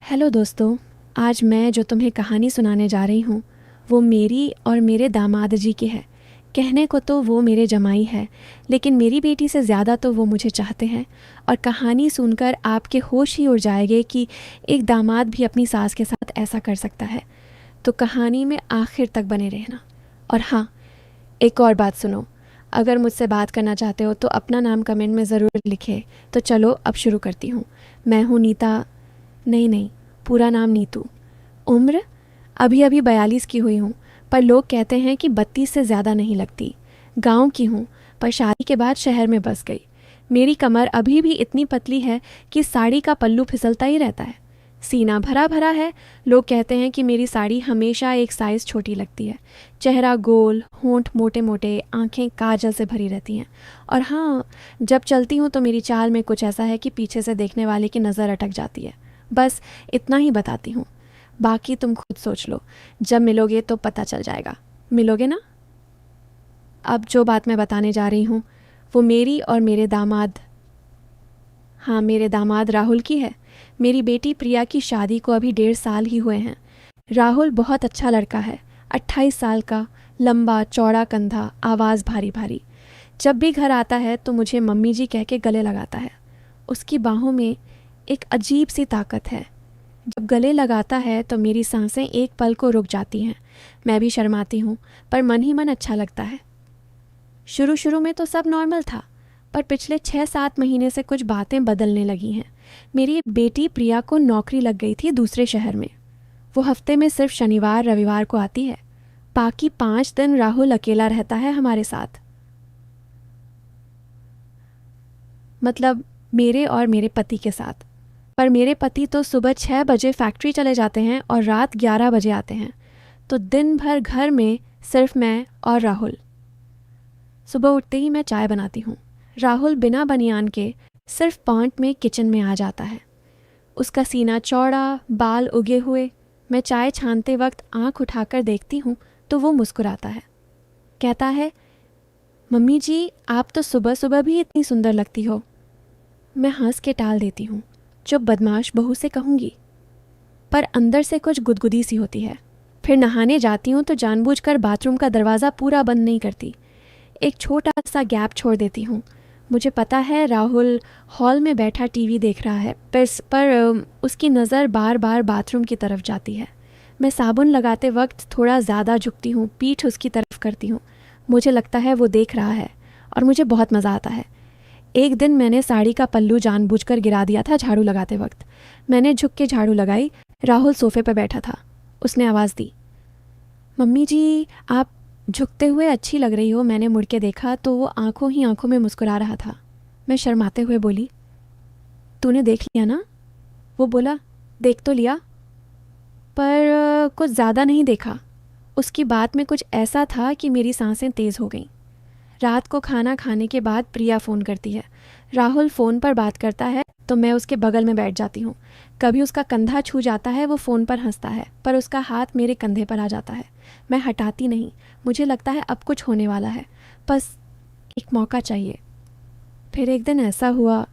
Hello दोस्तों। आज मैं जो तुम्हें कहानी सुनाने जा रही हूँ वो मेरी और मेरे दामाद जी की है। कहने को तो वो मेरे जमाई है, लेकिन मेरी बेटी से ज़्यादा तो वो मुझे चाहते हैं। और कहानी सुनकर आपके होश ही उड़ जाएंगे कि एक दामाद भी अपनी सास के साथ ऐसा कर सकता है। तो कहानी में आखिर तक बने रहना। और हाँ, एक और बात सुनो, अगर मुझसे बात करना चाहते हो तो अपना नाम कमेंट में ज़रूर लिखे। तो चलो अब शुरू करती हूँ। मैं हूँ नीता। नहीं, पूरा नाम नीतू। उम्र अभी अभी 42 की हुई हूँ, पर लोग कहते हैं कि 32 से ज़्यादा नहीं लगती। गांव की हूँ, पर शादी के बाद शहर में बस गई। मेरी कमर अभी भी इतनी पतली है कि साड़ी का पल्लू फिसलता ही रहता है। सीना भरा भरा है। लोग कहते हैं कि मेरी साड़ी हमेशा एक साइज़ छोटी लगती है। चेहरा गोल, होंठ मोटे मोटे, आंखें काजल से भरी रहती हैं। और हाँ, जब चलती हूँ तो मेरी चाल में कुछ ऐसा है कि पीछे से देखने वाले की नज़र अटक जाती है। बस इतना ही बताती हूँ, बाकी तुम खुद सोच लो। जब मिलोगे तो पता चल जाएगा। मिलोगे ना? अब जो बात मैं बताने जा रही हूँ वो मेरी और मेरे दामाद, हाँ, मेरे दामाद राहुल की है। मेरी बेटी प्रिया की शादी को अभी 1.5 साल ही हुए हैं। राहुल बहुत अच्छा लड़का है। 28 साल का, लंबा चौड़ा कंधा, आवाज़ भारी भारी। जब भी घर आता है तो मुझे मम्मी जी कह के गले लगाता है। उसकी बाहों में एक अजीब सी ताकत है। जब गले लगाता है तो मेरी सांसें एक पल को रुक जाती हैं। मैं भी शर्माती हूँ, पर मन ही मन अच्छा लगता है। शुरू शुरू में तो सब नॉर्मल था, पर पिछले 6-7 महीने से कुछ बातें बदलने लगी हैं। मेरी बेटी प्रिया को नौकरी लग गई थी दूसरे शहर में। वो हफ्ते में सिर्फ शनिवार रविवार को आती है। बाकी 5 दिन राहुल अकेला रहता है हमारे साथ, मतलब मेरे और मेरे पति के साथ। पर मेरे पति तो सुबह 6 बजे फैक्ट्री चले जाते हैं और रात 11 बजे आते हैं। तो दिन भर घर में सिर्फ मैं और राहुल। सुबह उठते ही मैं चाय बनाती हूँ। राहुल बिना बनियान के सिर्फ पैंट में किचन में आ जाता है। उसका सीना चौड़ा, बाल उगे हुए। मैं चाय छानते वक्त आंख उठाकर देखती हूँ तो वो मुस्कुराता है। कहता है, मम्मी जी आप तो सुबह सुबह भी इतनी सुंदर लगती हो। मैं हंस के टाल देती हूँ, जो बदमाश बहू से कहूँगी, पर अंदर से कुछ गुदगुदी सी होती है। फिर नहाने जाती हूँ तो जानबूझकर बाथरूम का दरवाज़ा पूरा बंद नहीं करती। एक छोटा सा गैप छोड़ देती हूँ। मुझे पता है राहुल हॉल में बैठा टीवी देख रहा है, पर उसकी नज़र बार बार बाथरूम की तरफ जाती है। मैं साबुन लगाते वक्त थोड़ा ज़्यादा झुकती हूँ, पीठ उसकी तरफ करती हूँ। मुझे लगता है वो देख रहा है और मुझे बहुत मज़ा आता है। एक दिन मैंने साड़ी का पल्लू जानबूझकर गिरा दिया था झाड़ू लगाते वक्त। मैंने झुक के झाड़ू लगाई। राहुल सोफे पर बैठा था। उसने आवाज़ दी, मम्मी जी आप झुकते हुए अच्छी लग रही हो। मैंने मुड़ के देखा तो वो आंखों ही आंखों में मुस्कुरा रहा था। मैं शर्माते हुए बोली, तूने देख लिया ना? वो बोला, देख तो लिया, पर कुछ ज़्यादा नहीं देखा। उसकी बात में कुछ ऐसा था कि मेरी सांसें तेज़ हो गईं। रात को खाना खाने के बाद प्रिया फ़ोन करती है। राहुल फ़ोन पर बात करता है तो मैं उसके बगल में बैठ जाती हूँ। कभी उसका कंधा छू जाता है। वो फ़ोन पर हंसता है, पर उसका हाथ मेरे कंधे पर आ जाता है। मैं हटाती नहीं। मुझे लगता है अब कुछ होने वाला है, बस एक मौका चाहिए। फिर एक दिन ऐसा हुआ,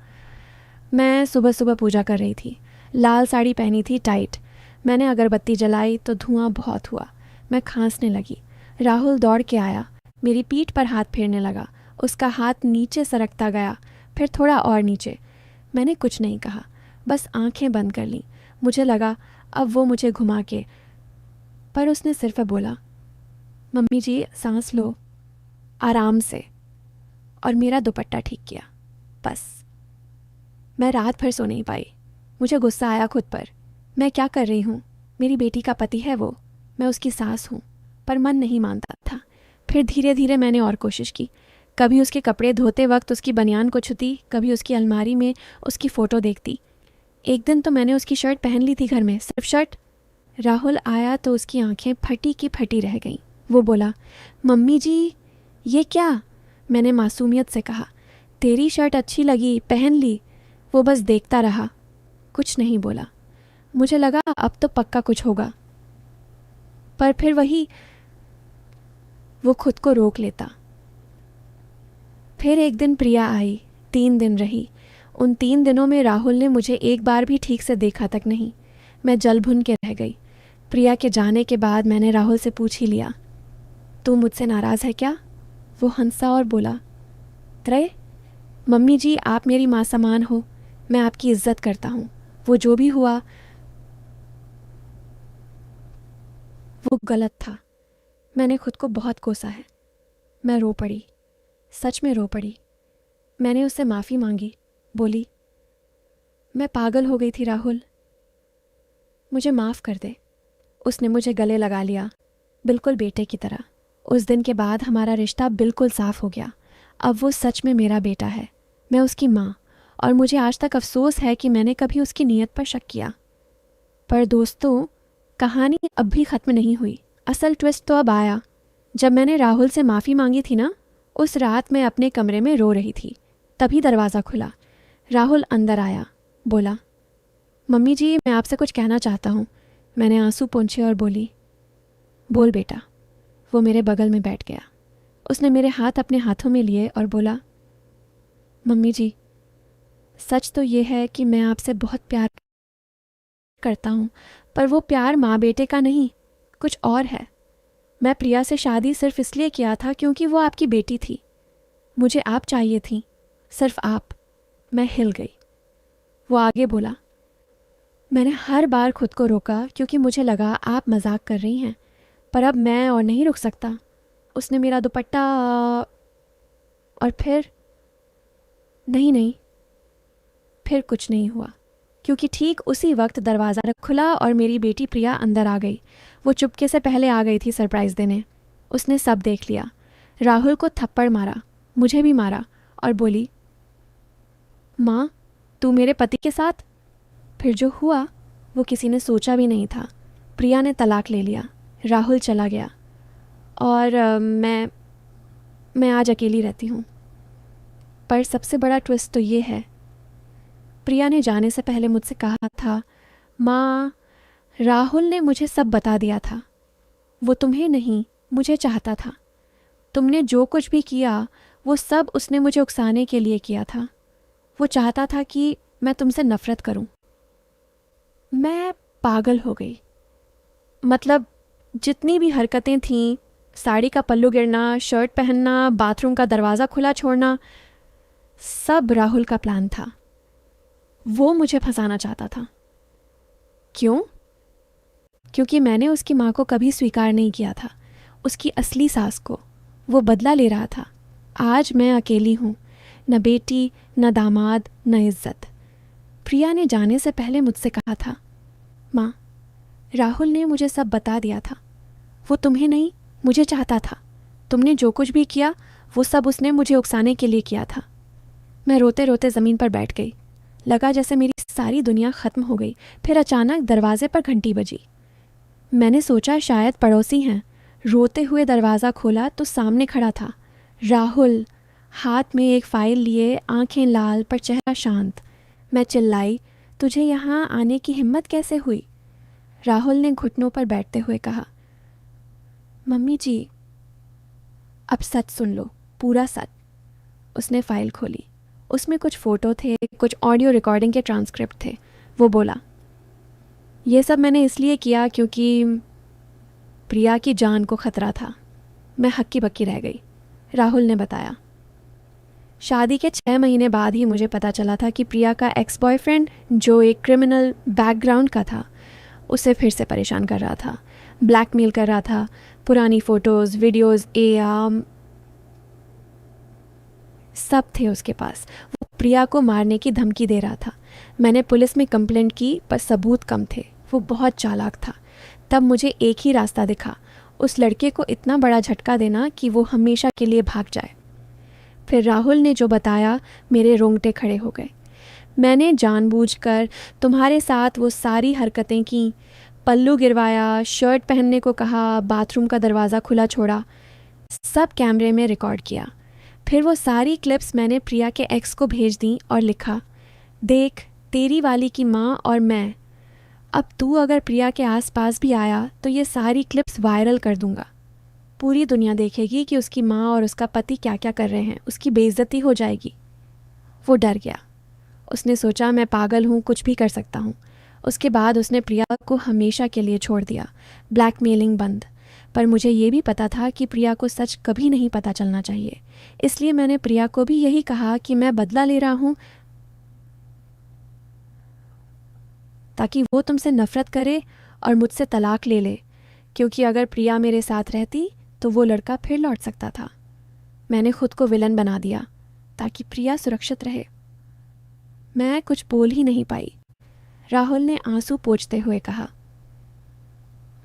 मैं सुबह सुबह पूजा कर रही थी। लाल साड़ी पहनी थी, टाइट। मैंने अगरबत्ती जलाई तो धुआं बहुत हुआ। मैं खांसने लगी। राहुल दौड़ के आया, मेरी पीठ पर हाथ फेरने लगा। उसका हाथ नीचे सरकता गया, फिर थोड़ा और नीचे। मैंने कुछ नहीं कहा, बस आंखें बंद कर लीं। मुझे लगा अब वो मुझे घुमा के, पर उसने सिर्फ बोला, मम्मी जी सांस लो आराम से, और मेरा दुपट्टा ठीक किया। बस मैं रात भर सो नहीं पाई। मुझे गुस्सा आया खुद पर। मैं क्या कर रही हूँ? मेरी बेटी का पति है वो, मैं उसकी सास हूँ। पर मन नहीं मानता था। फिर धीरे धीरे मैंने और कोशिश की। कभी उसके कपड़े धोते वक्त उसकी बनियान को छूती, कभी उसकी अलमारी में उसकी फ़ोटो देखती। एक दिन तो मैंने उसकी शर्ट पहन ली थी घर में, सिर्फ शर्ट। राहुल आया तो उसकी आंखें फटी की फटी रह गईं। वो बोला, मम्मी जी ये क्या? मैंने मासूमियत से कहा, तेरी शर्ट अच्छी लगी, पहन ली। वो बस देखता रहा, कुछ नहीं बोला। मुझे लगा अब तो पक्का कुछ होगा, पर फिर वही, वो खुद को रोक लेता। फिर एक दिन प्रिया आई। 3 दिन रही। उन 3 दिनों में राहुल ने मुझे एक बार भी ठीक से देखा तक नहीं। मैं जल भुन के रह गई। प्रिया के जाने के बाद मैंने राहुल से पूछ ही लिया, तू मुझसे नाराज़ है क्या? वो हंसा और बोला, त्रय मम्मी जी, आप मेरी माँ समान हो, मैं आपकी इज्जत करता हूँ। वो जो भी हुआ वो गलत था। मैंने खुद को बहुत कोसा है। मैं रो पड़ी, सच में रो पड़ी। मैंने उससे माफ़ी मांगी, बोली, मैं पागल हो गई थी राहुल, मुझे माफ़ कर दे। उसने मुझे गले लगा लिया, बिल्कुल बेटे की तरह। उस दिन के बाद हमारा रिश्ता बिल्कुल साफ़ हो गया। अब वो सच में मेरा बेटा है, मैं उसकी माँ, और मुझे आज तक अफसोस है कि मैंने कभी उसकी नीयत पर शक किया। पर दोस्तों, कहानी अब भी ख़त्म नहीं हुई। असल ट्विस्ट तो अब आया। जब मैंने राहुल से माफ़ी मांगी थी ना, उस रात मैं अपने कमरे में रो रही थी। तभी दरवाज़ा खुला। राहुल अंदर आया, बोला, मम्मी जी, मैं आपसे कुछ कहना चाहता हूँ। मैंने आंसू पोंछे और बोली, बोल बेटा। वो मेरे बगल में बैठ गया। उसने मेरे हाथ अपने हाथों में लिए और बोला, मम्मी जी, सच तो ये है कि मैं आपसे बहुत प्यार करता हूँ, पर वो प्यार माँ बेटे का नहीं, कुछ और है। मैं प्रिया से शादी सिर्फ इसलिए किया था क्योंकि वो आपकी बेटी थी। मुझे आप चाहिए थी, सिर्फ आप। मैं हिल गई। वो आगे बोला, मैंने हर बार खुद को रोका क्योंकि मुझे लगा आप मजाक कर रही हैं, पर अब मैं और नहीं रुक सकता। उसने मेरा दुपट्टा और फिर नहीं, फिर कुछ नहीं हुआ, क्योंकि ठीक उसी वक्त दरवाज़ा खुला और मेरी बेटी प्रिया अंदर आ गई। वो चुपके से पहले आ गई थी सरप्राइज़ देने। उसने सब देख लिया। राहुल को थप्पड़ मारा, मुझे भी मारा, और बोली, माँ, तू मेरे पति के साथ? फिर जो हुआ वो किसी ने सोचा भी नहीं था। प्रिया ने तलाक ले लिया, राहुल चला गया, और मैं आज अकेली रहती हूँ। पर सबसे बड़ा ट्विस्ट तो ये है, प्रिया ने जाने से पहले मुझसे कहा था, माँ, राहुल ने मुझे सब बता दिया था। वो तुम्हें नहीं, मुझे चाहता था। तुमने जो कुछ भी किया वो सब उसने मुझे उकसाने के लिए किया था। वो चाहता था कि मैं तुमसे नफ़रत करूं। मैं पागल हो गई। मतलब जितनी भी हरकतें थीं, साड़ी का पल्लू गिरना, शर्ट पहनना, बाथरूम का दरवाज़ा खुला छोड़ना, सब राहुल का प्लान था। वो मुझे फंसाना चाहता था। क्यों? क्योंकि मैंने उसकी माँ को कभी स्वीकार नहीं किया था, उसकी असली सास को। वो बदला ले रहा था। आज मैं अकेली हूँ, न बेटी, न दामाद, न इज्जत। प्रिया ने जाने से पहले मुझसे कहा था, माँ, राहुल ने मुझे सब बता दिया था। वो तुम्हें नहीं, मुझे चाहता था। तुमने जो कुछ भी किया वो सब उसने मुझे उकसाने के लिए किया था। मैं रोते रोते ज़मीन पर बैठ गई। लगा जैसे मेरी सारी दुनिया ख़त्म हो गई। फिर अचानक दरवाजे पर घंटी बजी। मैंने सोचा शायद पड़ोसी हैं। रोते हुए दरवाज़ा खोला तो सामने खड़ा था राहुल, हाथ में एक फ़ाइल लिए, आंखें लाल पर चेहरा शांत। मैं चिल्लाई, तुझे यहाँ आने की हिम्मत कैसे हुई? राहुल ने घुटनों पर बैठते हुए कहा, मम्मी जी, अब सच सुन लो, पूरा सच। उसने फ़ाइल खोली। उसमें कुछ फ़ोटो थे, कुछ ऑडियो रिकॉर्डिंग के ट्रांसक्रिप्ट थे। वो बोला, ये सब मैंने इसलिए किया क्योंकि प्रिया की जान को ख़तरा था। मैं हक्की बक्की रह गई। राहुल ने बताया, शादी के 6 महीने बाद ही मुझे पता चला था कि प्रिया का एक्स बॉयफ्रेंड, जो एक क्रिमिनल बैकग्राउंड का था, उसे फिर से परेशान कर रहा था, ब्लैकमेल कर रहा था। पुरानी फ़ोटोज़, वीडियोज़, एआम सब थे उसके पास। वो प्रिया को मारने की धमकी दे रहा था। मैंने पुलिस में कंप्लेंट की, पर सबूत कम थे। वो बहुत चालाक था। तब मुझे एक ही रास्ता दिखा, उस लड़के को इतना बड़ा झटका देना कि वो हमेशा के लिए भाग जाए। फिर राहुल ने जो बताया, मेरे रोंगटे खड़े हो गए। मैंने जानबूझकर तुम्हारे साथ वो सारी हरकतें की, पल्लू गिरवाया, शर्ट पहनने को कहा, बाथरूम का दरवाज़ा खुला छोड़ा, सब कैमरे में रिकॉर्ड किया। फिर वो सारी क्लिप्स मैंने प्रिया के एक्स को भेज दी और लिखा, देख, तेरी वाली की माँ और मैं। अब तू अगर प्रिया के आसपास भी आया तो ये सारी क्लिप्स वायरल कर दूंगा। पूरी दुनिया देखेगी कि उसकी माँ और उसका पति क्या क्या कर रहे हैं। उसकी बेइज्जती हो जाएगी। वो डर गया। उसने सोचा मैं पागल हूँ, कुछ भी कर सकता हूँ। उसके बाद उसने प्रिया को हमेशा के लिए छोड़ दिया, ब्लैकमेलिंग बंद। पर मुझे ये भी पता था कि प्रिया को सच कभी नहीं पता चलना चाहिए, इसलिए मैंने प्रिया को भी यही कहा कि मैं बदला ले रहा हूँ ताकि वो तुमसे नफरत करे और मुझसे तलाक ले ले, क्योंकि अगर प्रिया मेरे साथ रहती तो वो लड़का फिर लौट सकता था। मैंने खुद को विलन बना दिया ताकि प्रिया सुरक्षित रहे। मैं कुछ बोल ही नहीं पाई। राहुल ने आंसू पोंछते हुए कहा,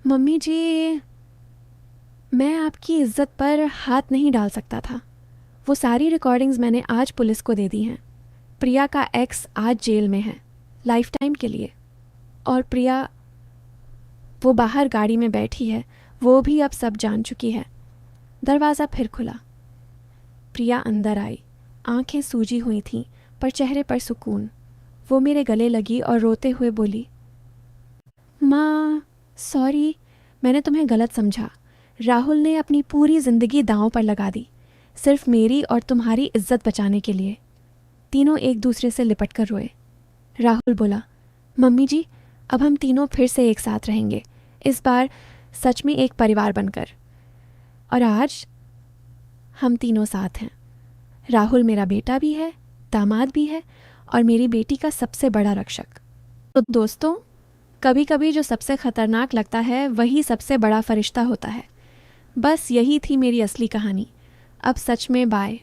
मम्मी जी, मैं आपकी इज्जत पर हाथ नहीं डाल सकता था। वो सारी रिकॉर्डिंग्स मैंने आज पुलिस को दे दी हैं। प्रिया का एक्स आज जेल में है, लाइफ टाइम के लिए। और प्रिया वो बाहर गाड़ी में बैठी है, वो भी अब सब जान चुकी है। दरवाज़ा फिर खुला। प्रिया अंदर आई। आंखें सूजी हुई थीं पर चेहरे पर सुकून। वो मेरे गले लगी और रोते हुए बोली, माँ सॉरी, मैंने तुम्हें गलत समझा। राहुल ने अपनी पूरी ज़िंदगी दांव पर लगा दी, सिर्फ मेरी और तुम्हारी इज्जत बचाने के लिए। तीनों एक दूसरे से लिपट कर रोए। राहुल बोला, मम्मी जी, अब हम तीनों फिर से एक साथ रहेंगे, इस बार सच में एक परिवार बनकर। और आज हम तीनों साथ हैं। राहुल मेरा बेटा भी है, दामाद भी है और मेरी बेटी का सबसे बड़ा रक्षक। तो दोस्तों, कभी कभी जो सबसे ख़तरनाक लगता है वही सबसे बड़ा फरिश्ता होता है। बस यही थी मेरी असली कहानी। अब सच में बाय।